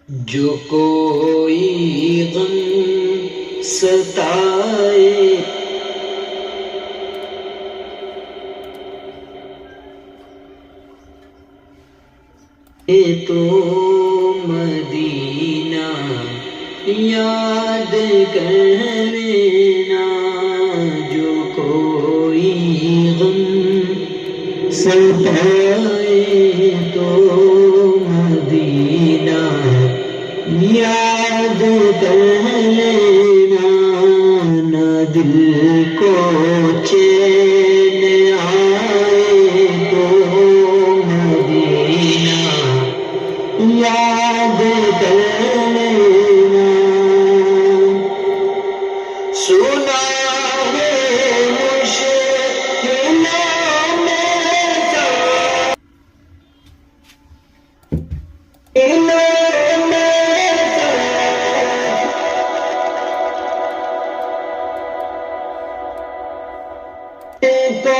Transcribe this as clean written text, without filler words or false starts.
جو کوئی غم ستائے تو مدینہ یاد کر لینا، جو کوئی غم ستائے تو مدینہ یاد کر لینا، نہ دل کو چین آئے تو مدینہ یاد کر لینا۔ سنا ہے مشکلوں میں تو